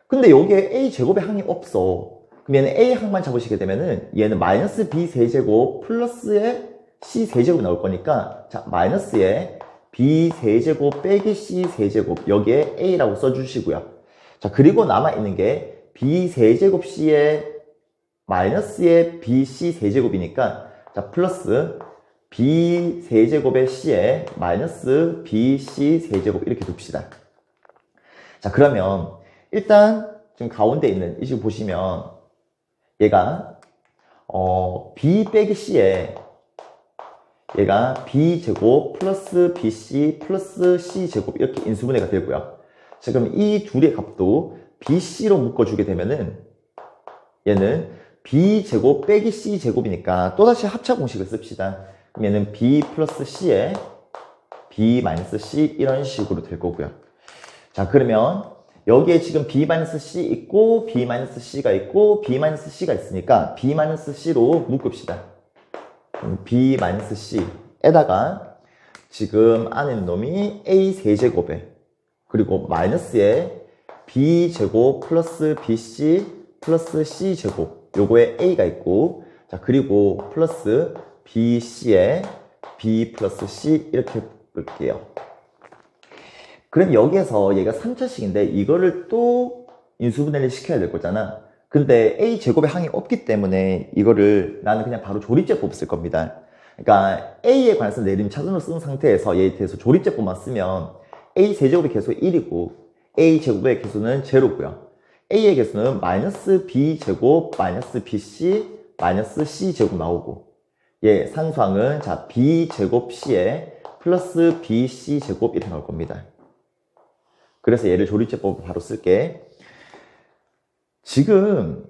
근데 여기에 A 제곱의 항이 없어. 그럼 얘는 A 항만 잡으시게 되면은 얘는 마이너스 B 세제곱 플러스의 C 세제곱이 나올 거니까 자, 마이너스의 B 세제곱 빼기 C 세제곱 여기에 A라고 써주시고요. 자, 그리고 남아있는 게 B 세제곱 C의 마이너스의 BC 세제곱이니까 자, 플러스 B 세제곱의 C에 마이너스 BC 세제곱 이렇게 둡시다. 자, 그러면 일단 지금 가운데 있는 이 식 보시면 얘가 B 빼기 C에 얘가 B제곱 플러스 BC 플러스 C제곱 이렇게 인수분해가 되고요. 자, 그럼 이 둘의 값도 BC로 묶어주게 되면은 얘는 b제곱 빼기 c제곱이니까 또다시 합차 공식을 씁시다. 그럼 얘는 b 플러스 c에 b 마이너스 c 이런 식으로 될 거고요. 자, 그러면 여기에 지금 b 마이너스 c 있고 b 마이너스 c가 있고 b 마이너스 c가 있으니까 b 마이너스 c로 묶읍시다. b 마이너스 c에다가 지금 안에 있는 놈이 a 세제곱에 그리고 마이너스에 b제곱 플러스 bc 플러스 c제곱 요거에 a가 있고 자 그리고 플러스 bc에 b 플러스 c 이렇게 볼게요. 그럼 여기에서 얘가 3차식인데 이거를 또 인수분해를 시켜야 될 거잖아. 근데 a제곱의 항이 없기 때문에 이거를 나는 그냥 바로 조립제법 쓸 겁니다. 그러니까 a에 관해서 내림 차순으로 쓴 상태에서 얘에 대해서 조립제법만 쓰면 a 세제곱의 개수 1이고 a 제곱의 개수는 제로고요. a의 개수는 마이너스 b제곱 마이너스 bc 마이너스 c제곱 나오고 얘 산수항은 자 b제곱 c에 플러스 bc제곱 이렇게 나올 겁니다. 그래서 얘를 조립제법을 바로 쓸게. 지금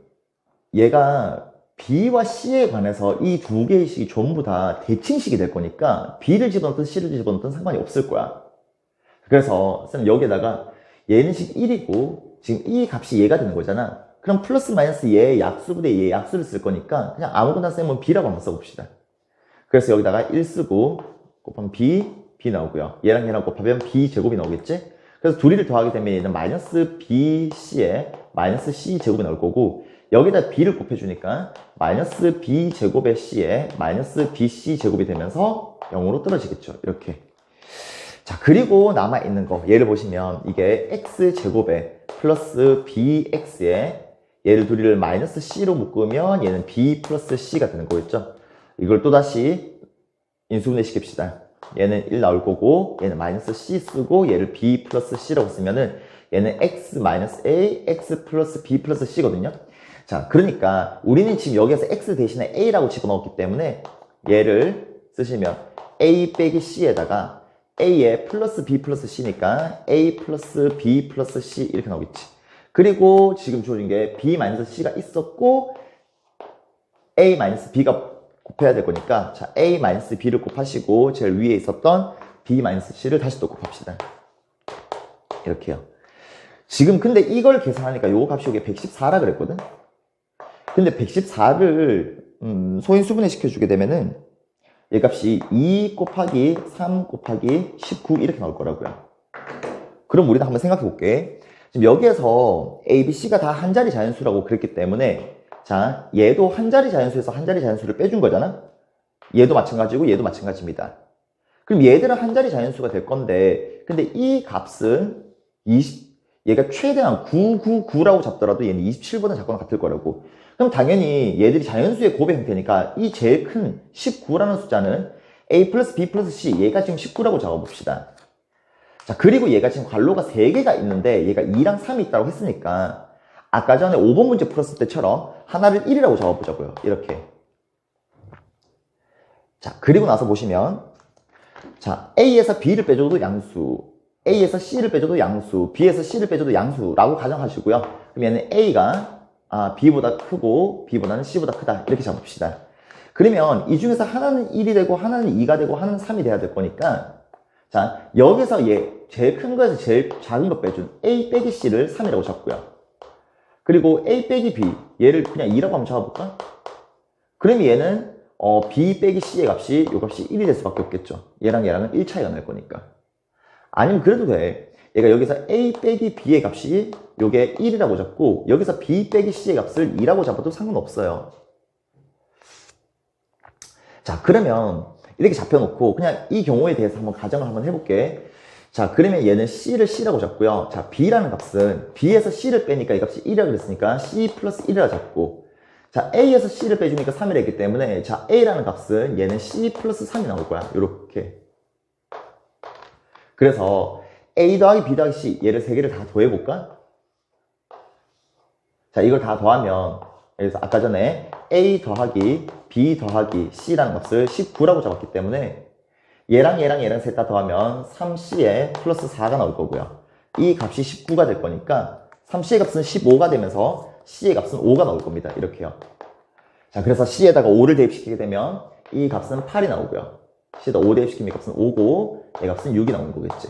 얘가 b와 c에 관해서 이 두 개의 식이 전부 다 대칭식이 될 거니까 b를 집어넣든 c를 집어넣든 상관이 없을 거야. 그래서 여기에다가 얘는 식 1이고 지금 이 값이 얘가 되는 거잖아. 그럼 플러스 마이너스 얘의 약수분의 얘의 약수를 쓸 거니까 그냥 아무거나 쓰면 b라고 한번 써봅시다. 그래서 여기다가 1 쓰고 곱하면 b 나오고요. 얘랑 얘랑 곱하면 b제곱이 나오겠지? 그래서 둘이를 더하게 되면 얘는 마이너스 bc에 마이너스 c제곱이 나올 거고 여기다 b를 곱해주니까 마이너스 b제곱의 c에 마이너스 bc제곱이 되면서 0으로 떨어지겠죠. 이렇게. 자, 그리고 남아있는 거 얘를 보시면 이게 x제곱에 플러스 bx에 얘를 둘이를 마이너스 c로 묶으면 얘는 b 플러스 c가 되는 거겠죠. 이걸 또다시 인수분해 시킵시다. 얘는 1 나올 거고 얘는 마이너스 c 쓰고 얘를 b 플러스 c라고 쓰면은 얘는 x 마이너스 a, x 플러스 b 플러스 c거든요. 자, 그러니까 우리는 지금 여기에서 x 대신에 a라고 집어넣었기 때문에 얘를 쓰시면 a 빼기 c에다가 a에 플러스 b 플러스 c니까 a 플러스 b 플러스 c 이렇게 나오겠지. 그리고 지금 주어진 게 b 마이너스 c가 있었고 a 마이너스 b가 곱해야 될 거니까 자 a 마이너스 b를 곱하시고 제일 위에 있었던 b 마이너스 c를 다시 또 곱합시다. 이렇게요. 지금 근데 이걸 계산하니까 요 값이 여기 114라 그랬거든. 근데 114를 소인수분해 시켜주게 되면은 얘 값이 2 곱하기 3 곱하기 19 이렇게 나올 거라고요. 그럼 우리는 한번 생각해 볼게. 지금 여기에서 a, b, c가 다 한 자리 자연수라고 그랬기 때문에 자, 얘도 한 자리 자연수에서 한 자리 자연수를 빼준 거잖아? 얘도 마찬가지고 얘도 마찬가지입니다. 그럼 얘들은 한 자리 자연수가 될 건데 근데 이 값은 얘가 최대한 999라고 잡더라도 얘는 27보다 작거나 같을 거라고. 그럼 당연히 얘들이 자연수의 곱의 형태니까 이 제일 큰 19라는 숫자는 a 플러스 b 플러스 c 얘가 지금 19라고 적어봅시다. 자, 그리고 얘가 지금 괄호가 3개가 있는데 얘가 2랑 3이 있다고 했으니까 아까 전에 5번 문제 풀었을 때처럼 하나를 1이라고 적어보자고요. 이렇게. 자, 그리고 나서 보시면 자, A에서 B를 빼줘도 양수, A에서 C를 빼줘도 양수, B에서 C를 빼줘도 양수라고 가정하시고요. 그럼 얘는 A가 B보다 크고 B보다는 C보다 크다. 이렇게 잡읍시다. 그러면 이 중에서 하나는 1이 되고 하나는 2가 되고 하나는 3이 돼야 될 거니까 자, 여기서 얘 제일 큰 거에서 제일 작은 거 빼준 A 빼기 C를 3이라고 잡고요. 그리고 A 빼기 B 얘를 그냥 2라고 한번 잡아볼까? 그럼 얘는 B 빼기 C의 값이 요 값이 1이 될 수밖에 없겠죠. 얘랑 얘랑은 1 차이가 날 거니까. 아니면 그래도 돼. 얘가 여기서 A 빼기 B의 값이 요게 1이라고 잡고 여기서 B 빼기 C의 값을 2라고 잡아도 상관없어요. 자, 그러면 이렇게 잡혀놓고 그냥 이 경우에 대해서 한번 가정을 한번 해볼게. 자, 그러면 얘는 C를 C라고 잡고요. 자, B라는 값은 B에서 C를 빼니까 이 값이 1이라고 그랬으니까 C 플러스 1이라 잡고 자, A에서 C를 빼주니까 3이라 했기 때문에 자, A라는 값은 얘는 C 플러스 3이 나올 거야. 요렇게. 그래서 A 더하기 B 더하기 C 얘를 3개를 다 더해볼까? 자, 이걸 다 더하면 여기서 아까 전에 A 더하기 B 더하기 C라는 값을 19라고 잡았기 때문에 얘랑 얘랑 얘랑 셋 다 더하면 3C에 플러스 4가 나올 거고요. 이 값이 19가 될 거니까 3C의 값은 15가 되면서 C의 값은 5가 나올 겁니다. 이렇게요. 자, 그래서 C에다가 5를 대입시키게 되면 이 값은 8이 나오고요. C에다 5 대입시키면 이 값은 5고 이 값은 6이 나오는 거겠지.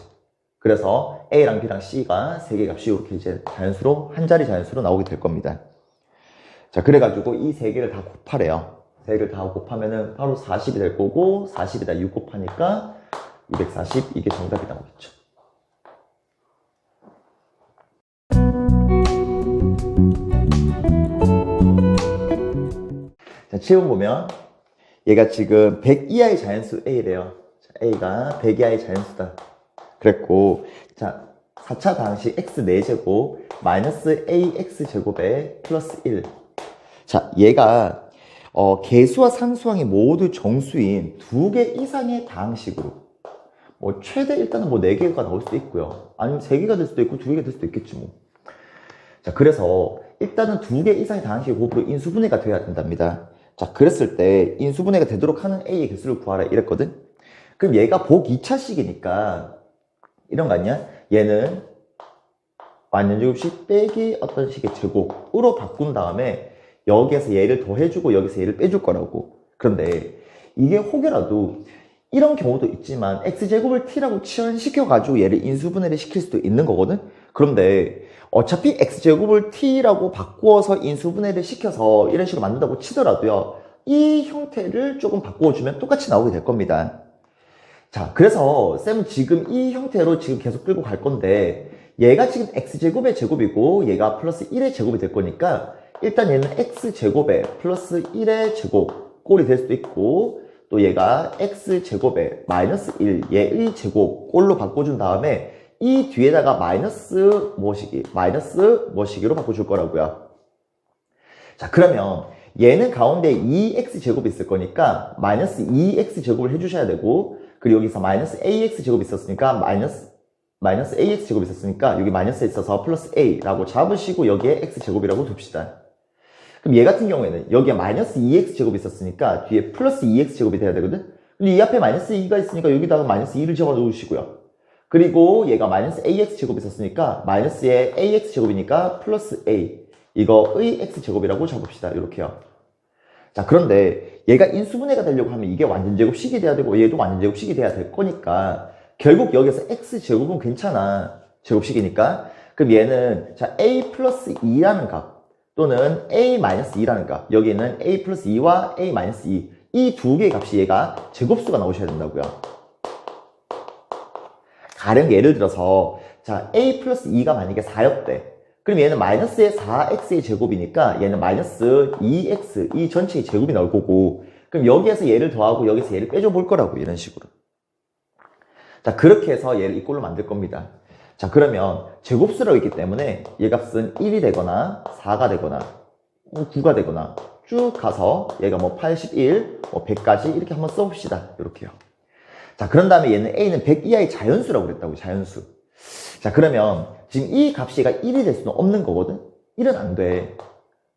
그래서 A랑 B랑 C가 3개 값이 이렇게 이제 자연수로, 한 자리 자연수로 나오게 될 겁니다. 자, 그래가지고 이 3개를 다 곱하래요. 3개를 다 곱하면은 바로 40이 될 거고, 40에다 6 곱하니까 240, 이게 정답이 나오겠죠. 자, 7번 보면 얘가 지금 100 이하의 자연수 A래요. 자, A가 100 이하의 자연수다. 그랬고, 자, 4차 다항식 x 4제곱 마이너스 ax제곱에 플러스 1. 자, 얘가 개수와 상수항이 모두 정수인 2개 이상의 다항식으로 뭐 최대 일단은 뭐 4개가 나올 수도 있고요. 아니면 3개가 될 수도 있고 2개가 될 수도 있겠지 뭐. 자, 그래서 일단은 2개 이상의 다항식 곱으로 인수분해가 돼야 된답니다. 자, 그랬을 때 인수분해가 되도록 하는 A의 개수를 구하라 이랬거든? 그럼 얘가 복 2차식이니까 이런 거 아니야? 얘는 완전제곱식 빼기 어떤 식의 제곱으로 바꾼 다음에 여기에서 얘를 더해주고 여기서 얘를 빼줄 거라고. 그런데 이게 혹여라도 이런 경우도 있지만 x제곱을 t라고 치환시켜가지고 얘를 인수분해를 시킬 수도 있는 거거든? 그런데 어차피 x제곱을 t라고 바꾸어서 인수분해를 시켜서 이런 식으로 만든다고 치더라도요, 이 형태를 조금 바꿔주면 똑같이 나오게 될 겁니다. 자, 그래서 쌤은 지금 이 형태로 지금 계속 끌고 갈 건데 얘가 지금 x제곱의 제곱이고 얘가 플러스 1의 제곱이 될 거니까 일단 얘는 x제곱에 플러스 1의 제곱 꼴이 될 수도 있고, 또 얘가 x제곱에 마이너스 1 얘의 제곱 꼴로 바꿔준 다음에 이 뒤에다가 마이너스 뭐시기로 바꿔줄 거라고요. 자, 그러면 얘는 가운데 2x제곱이 있을 거니까 마이너스 2x제곱을 해주셔야 되고, 그리고 여기서 마이너스 ax제곱이 있었으니까 마이너스 ax제곱이 있었으니까 여기 마이너스에 있어서 플러스 a라고 잡으시고 여기에 x제곱이라고 둡시다. 그럼 얘 같은 경우에는 여기에 마이너스 2x제곱이 있었으니까 뒤에 플러스 2x제곱이 돼야 되거든? 근데 이 앞에 마이너스 2가 있으니까 여기다가 마이너스 2를 적어 놓으시고요. 그리고 얘가 마이너스 ax제곱이 있었으니까 마이너스의 ax제곱이니까 플러스 a, 이거의 x제곱이라고 적읍시다. 이렇게요. 자, 그런데 얘가 인수분해가 되려고 하면 이게 완전제곱식이 돼야 되고 얘도 완전제곱식이 돼야 될 거니까 결국 여기서 x제곱은 괜찮아. 제곱식이니까. 그럼 얘는 자 a 플러스 2라는 값 또는 a-2라는 값, 여기는 a 플러스 2와 a-2 이 두 개의 값이 얘가 제곱수가 나오셔야 된다고요. 가령 예를 들어서 자 a 플러스 2가 만약에 4였대. 그럼 얘는 마이너스의 4x의 제곱이니까 얘는 마이너스 2x 이 전체의 제곱이 나올 거고, 그럼 여기에서 얘를 더하고 여기서 얘를 빼줘 볼 거라고. 이런 식으로. 자, 그렇게 해서 얘를 이 꼴로 만들 겁니다. 자, 그러면 제곱수라고 있기 때문에 얘 값은 1이 되거나 4가 되거나 9가 되거나 쭉 가서 얘가 뭐 81, 뭐 100까지 이렇게 한번 써봅시다. 이렇게요. 자, 그런 다음에 얘는 A는 100 이하의 자연수라고 그랬다고. 자연수. 자, 그러면 지금 이 값이 얘가 1이 될 수는 없는 거거든? 1은 안 돼.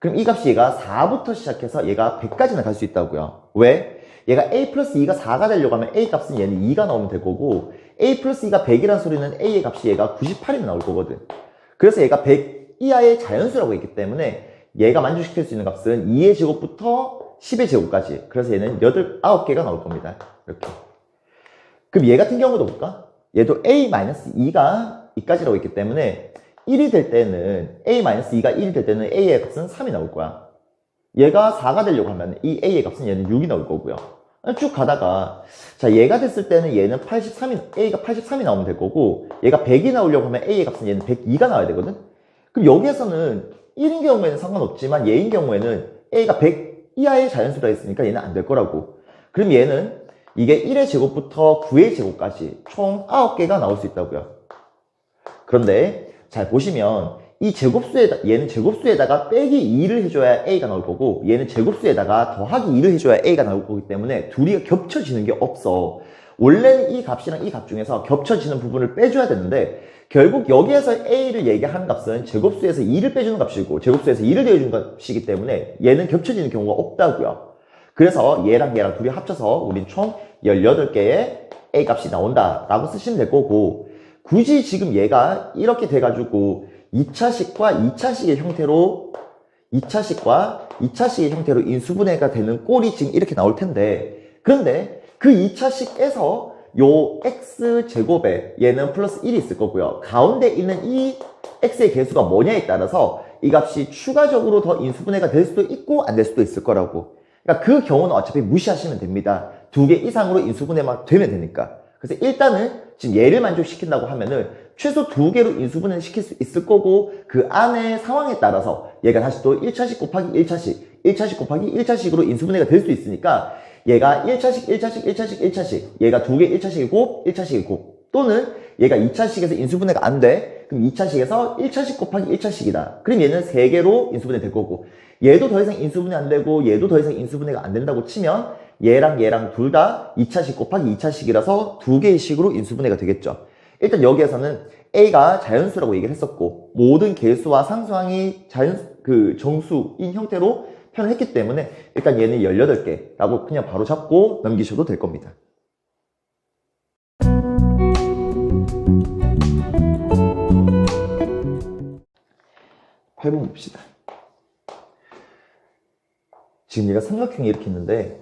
그럼 이 값이 얘가 4부터 시작해서 얘가 100까지는 갈 수 있다고요. 왜? 얘가 a 플러스 2가 4가 되려고 하면 a 값은 얘는 2가 나오면 될 거고, a 플러스 2가 100이라는 소리는 a의 값이 얘가 98이 나올 거거든. 그래서 얘가 100 이하의 자연수라고 했기 때문에 얘가 만족시킬 수 있는 값은 2의 제곱부터 10의 제곱까지. 그래서 얘는 9개가 나올 겁니다. 이렇게. 그럼 얘 같은 경우도 볼까? 얘도 a-2가 2까지라고 했기 때문에 1이 될 때는 a-2가 1이 될 때는 a의 값은 3이 나올 거야. 얘가 4가 되려고 하면 이 a의 값은 얘는 6이 나올 거고요. 쭉 가다가 자 얘가 됐을 때는 얘는 83이 a가 83이 나오면 될 거고, 얘가 100이 나오려고 하면 a의 값은 얘는 102가 나와야 되거든. 그럼 여기에서는 1인 경우에는 상관없지만 얘인 경우에는 a가 100 이하의 자연수라 했으니까 얘는 안 될 거라고. 그럼 얘는 이게 1의 제곱부터 9의 제곱까지 총 9개가 나올 수 있다고요. 그런데 잘 보시면 이 얘는 제곱수에다가 빼기 2를 해줘야 a가 나올 거고, 얘는 제곱수에다가 더하기 2를 해줘야 a가 나올 거기 때문에 둘이 겹쳐지는 게 없어. 원래는 이 값이랑 이 값 중에서 겹쳐지는 부분을 빼줘야 되는데, 결국 여기에서 a를 얘기하는 값은 제곱수에서 2를 빼주는 값이고 제곱수에서 2를 더해주는 값이기 때문에 얘는 겹쳐지는 경우가 없다고요. 그래서 얘랑 얘랑 둘이 합쳐서 우린 총 18개의 a 값이 나온다 라고 쓰시면 될 거고, 굳이 지금 얘가 이렇게 돼가지고 2차식과 2차식의 형태로 2차식과 2차식의 형태로 인수분해가 되는 꼴이 지금 이렇게 나올 텐데, 그런데 그 2차식에서 요 x제곱에 얘는 플러스 1이 있을 거고요. 가운데 있는 이 x의 개수가 뭐냐에 따라서 이 값이 추가적으로 더 인수분해가 될 수도 있고 안 될 수도 있을 거라고. 그러니까 그 경우는 어차피 무시하시면 됩니다. 2개 이상으로 인수분해만 되면 되니까. 그래서 일단은 지금 얘를 만족시킨다고 하면은 최소 2개로 인수분해를 시킬 수 있을 거고, 그 안의 상황에 따라서 얘가 다시 또 1차식 곱하기 1차식, 1차식 곱하기 1차식으로 인수분해가 될 수 있으니까 얘가 1차식, 1차식, 1차식, 1차식, 얘가 2개 1차식이고 1차식이고, 또는 얘가 2차식에서 인수분해가 안 돼. 그럼 2차식에서 1차식 곱하기 1차식이다. 그럼 얘는 3개로 인수분해 될 거고, 얘도 더 이상 인수분해 안 되고 얘도 더 이상 인수분해가 안 된다고 치면 얘랑 얘랑 둘 다 2차식 곱하기 2차식이라서 2개의 식으로 인수분해가 되겠죠. 일단 여기에서는 A가 자연수라고 얘기를 했었고, 모든 개수와 상수항이 정수인 형태로 표현을 했기 때문에 일단 얘는 18개라고 그냥 바로 잡고 넘기셔도 될 겁니다. 8번 봅시다. 지금 얘가 삼각형이 이렇게 있는데,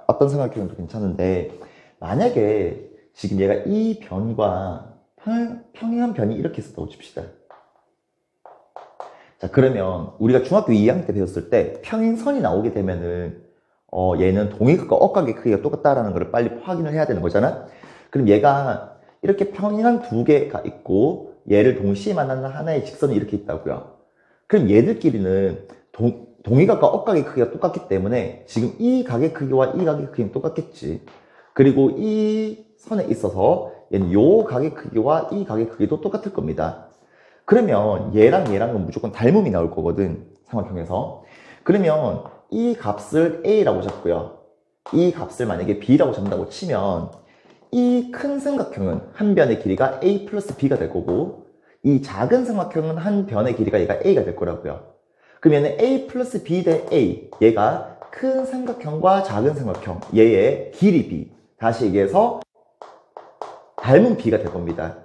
어떤 삼각형도 괜찮은데, 만약에 지금 얘가 이 변과 평행한 변이 이렇게 있었다고 칩시다. 자, 그러면 우리가 중학교 2학년 때 배웠을 때 평행선이 나오게 되면은 얘는 동의각과 억각의 크기가 똑같다라는 걸 빨리 확인을 해야 되는 거잖아. 그럼 얘가 이렇게 평행한 2개가 있고 얘를 동시에 만나는 하나의 직선이 이렇게 있다고요. 그럼 얘들끼리는 동의각과 억각의 크기가 똑같기 때문에 지금 이 각의 크기와 이 각의 크기는 똑같겠지. 그리고 이 선에 있어서 얘는 요 각의 크기와 이 각의 크기도 똑같을 겁니다. 그러면 얘랑 얘랑은 무조건 닮음이 나올 거거든, 삼각형에서. 그러면 이 값을 A라고 잡고요. 이 값을 만약에 B라고 잡는다고 치면 이 큰 삼각형은 한 변의 길이가 A 플러스 B가 될 거고, 이 작은 삼각형은 한 변의 길이가 얘가 A가 될 거라고요. 그러면 A 플러스 B 대 A, 얘가 큰 삼각형과 작은 삼각형, 얘의 길이 B, 다시 얘기해서 닮은 B가 될 겁니다.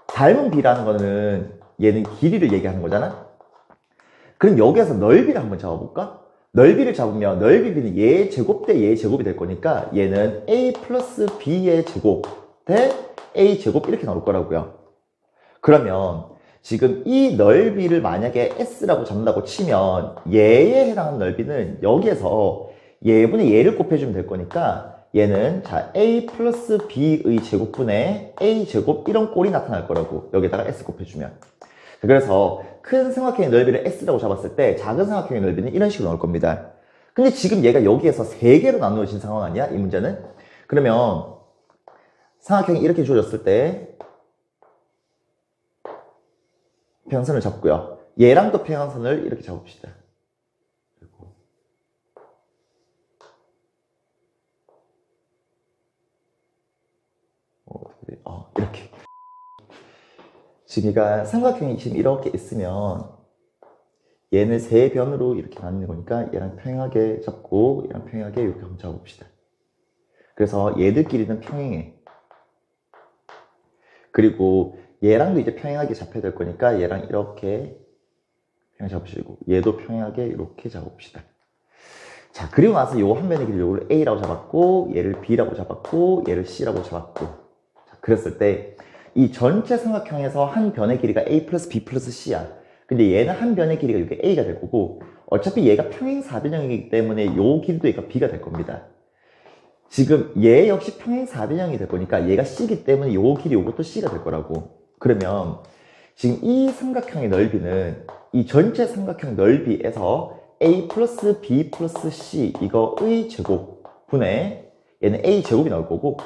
닮은 B라는 거는 얘는 길이를 얘기하는 거잖아? 그럼 여기에서 넓이를 한번 잡아볼까? 넓이를 잡으면 넓이 B는 얘 제곱 대 얘 제곱이 될 거니까 얘는 A 플러스 B의 제곱 대 A 제곱 이렇게 나올 거라고요. 그러면 지금 이 넓이를 만약에 S라고 잡는다고 치면 얘에 해당하는 넓이는 여기에서 얘분의 얘를 곱해주면 될 거니까 얘는 자 A 플러스 B의 제곱분의 A 제곱 이런 꼴이 나타날 거라고, 여기다가 S 곱해주면. 그래서 큰 삼각형의 넓이를 S라고 잡았을 때 작은 삼각형의 넓이는 이런 식으로 나올 겁니다. 근데 지금 얘가 여기에서 3개로 나누어진 상황 아니야? 이 문제는? 그러면 삼각형이 이렇게 주어졌을 때 평행선을 잡고요. 얘랑 또 평행선을 이렇게 잡읍시다. 이렇게. 지금 얘가 삼각형이 지금 이렇게 있으면 얘는 3변으로 이렇게 나누는 거니까 얘랑 평행하게 잡고 얘랑 평행하게 이렇게 한번 잡아봅시다. 그래서 얘들끼리는 평행해. 그리고 얘랑도 이제 평행하게 잡혀야 될 거니까 얘랑 이렇게 평행 잡으시고 얘도 평행하게 이렇게 잡아봅시다. 자, 그리고 나서 요 한 변의 길이를 요걸 A라고 잡았고 얘를 B라고 잡았고 얘를 C라고 잡았고, 자, 그랬을 때 이 전체 삼각형에서 한 변의 길이가 A 플러스 B 플러스 C야. 근데 얘는 한 변의 길이가 이게 A가 될 거고, 어차피 얘가 평행사변형이기 때문에 요 길이도 얘가 B가 될 겁니다. 지금 얘 역시 평행사변형이 될 거니까 얘가 C이기 때문에 요 길이 요것도 C가 될 거라고. 그러면 지금 이 삼각형의 넓이는 이 전체 삼각형 넓이에서 A 플러스 B 플러스 C 이거의 제곱분의 얘는 A 제곱이 나올 거고,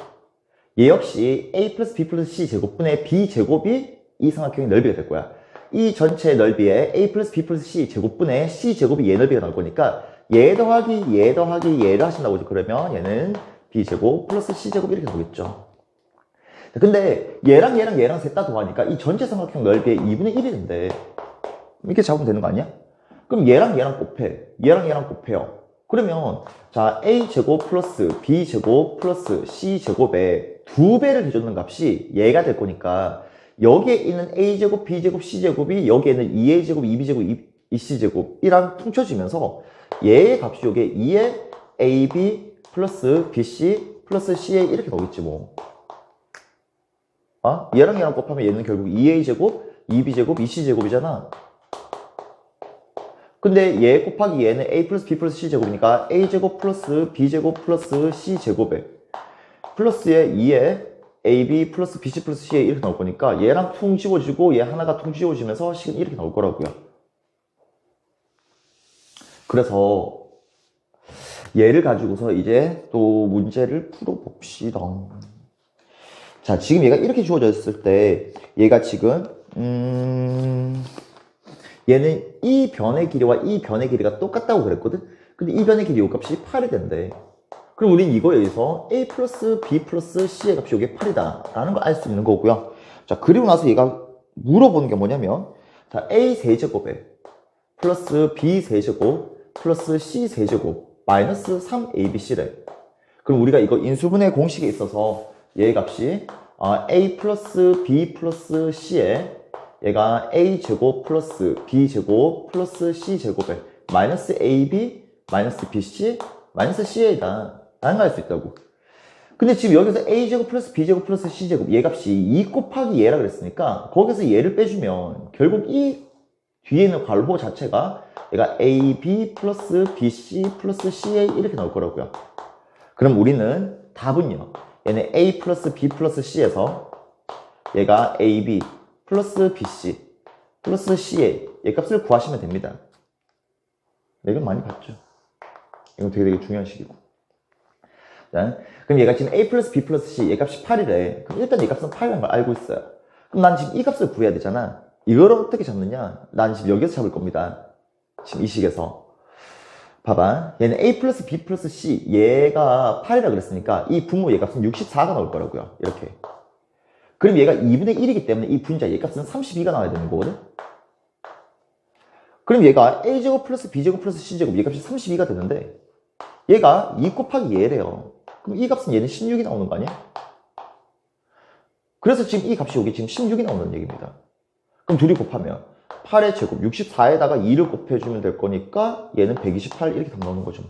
얘 역시 A 플러스 B 플러스 C 제곱분의 B 제곱이 이 삼각형의 넓이가 될 거야. 이 전체 넓이에 A 플러스 B 플러스 C 제곱분의 C 제곱이 얘 넓이가 나올 거니까 얘 더하기 얘 더하기 얘를 하신다고. 그러면 얘는 B 제곱 플러스 C 제곱 이렇게 나오겠죠. 근데 얘랑 얘랑 얘랑 셋 다 더하니까 이 전체 삼각형 넓이의 2분의 1이 된대. 이렇게 잡으면 되는 거 아니야? 그럼 얘랑 얘랑 곱해. 얘랑 얘랑 곱해요. 그러면 자 A제곱 플러스 B제곱 플러스 C제곱에 2배를 해주는 값이 얘가 될 거니까 여기에 있는 a제곱, b제곱, c제곱이 여기에는 2a제곱, 2b제곱, 2c제곱이랑 퉁쳐지면서 얘의 값이 요게 2의 ab 플러스 bc 플러스 ca 이렇게 나오겠지 뭐. 아? 얘랑 얘랑 곱하면 얘는 결국 2a제곱, 2b제곱, 2c제곱이잖아. 근데 얘 곱하기 얘는 a 플러스 b 플러스 c제곱이니까 a제곱 플러스 b제곱 플러스 c제곱에 플러스에 2에 ab 플러스 bc 플러스 ca 이렇게 나올 거니까 얘랑 퉁 지워지고 얘 하나가 퉁 지워지면서 식은 이렇게 나올 거라고요. 그래서 얘를 가지고서 이제 또 문제를 풀어봅시다. 자, 지금 얘가 이렇게 주어졌을 때 얘가 지금 얘는 이 변의 길이와 이 변의 길이가 똑같다고 그랬거든? 근데 이 변의 길이 요 값이 8이 된대. 그럼 우린 이거에 의해서 a 플러스 b 플러스 c의 값이 이게 8이다 라는 걸 알 수 있는 거고요. 자, 그리고 나서 얘가 물어보는 게 뭐냐면 자, a 세제곱에 플러스 b 세제곱 플러스 c 세제곱 마이너스 3abc래. 그럼 우리가 이거 인수분해 공식에 있어서 얘의 값이 a 플러스 b 플러스 c에 얘가 a제곱 플러스 b제곱 플러스 c제곱에 마이너스 ab 마이너스 bc 마이너스 ca다 라는 걸 알 수 있다고. 근데 지금 여기서 a제곱 플러스 b제곱 플러스 c제곱 얘 값이 2 곱하기 얘라 그랬으니까 거기서 얘를 빼주면 결국 이 뒤에 있는 괄호 자체가 얘가 ab 플러스 bc 플러스 ca 이렇게 나올 거라고요. 그럼 우리는 답은요, 얘는 a 플러스 b 플러스 c에서 얘가 ab 플러스 bc 플러스 ca 얘 값을 구하시면 됩니다. 이건 많이 봤죠. 이건 되게 중요한 식이고. 자, 그럼 얘가 지금 a 플러스 b 플러스 c 얘 값이 8이래. 그럼 일단 얘 값은 8이라는 걸 알고 있어요. 그럼 난 지금 이 값을 구해야 되잖아. 이걸 어떻게 잡느냐? 난 지금 여기서 잡을 겁니다. 지금 이 식에서. 봐봐. 얘는 a 플러스 b 플러스 c 얘가 8이라 그랬으니까 이 분모 얘 값은 64가 나올 거라고요. 이렇게. 그럼 얘가 2분의 1이기 때문에 이 분자 얘 값은 32가 나와야 되는 거거든? 그럼 얘가 a제곱 플러스 b제곱 플러스 c제곱 얘 값이 32가 되는데 얘가 2 곱하기 얘래요. 그럼 이 값은 얘는 16이 나오는 거 아니야? 그래서 지금 이 값이 여기 지금 16이 나오는 얘기입니다. 그럼 둘이 곱하면 8의 제곱 64에다가 2를 곱해주면 될 거니까 얘는 128 이렇게 답 나오는 거죠.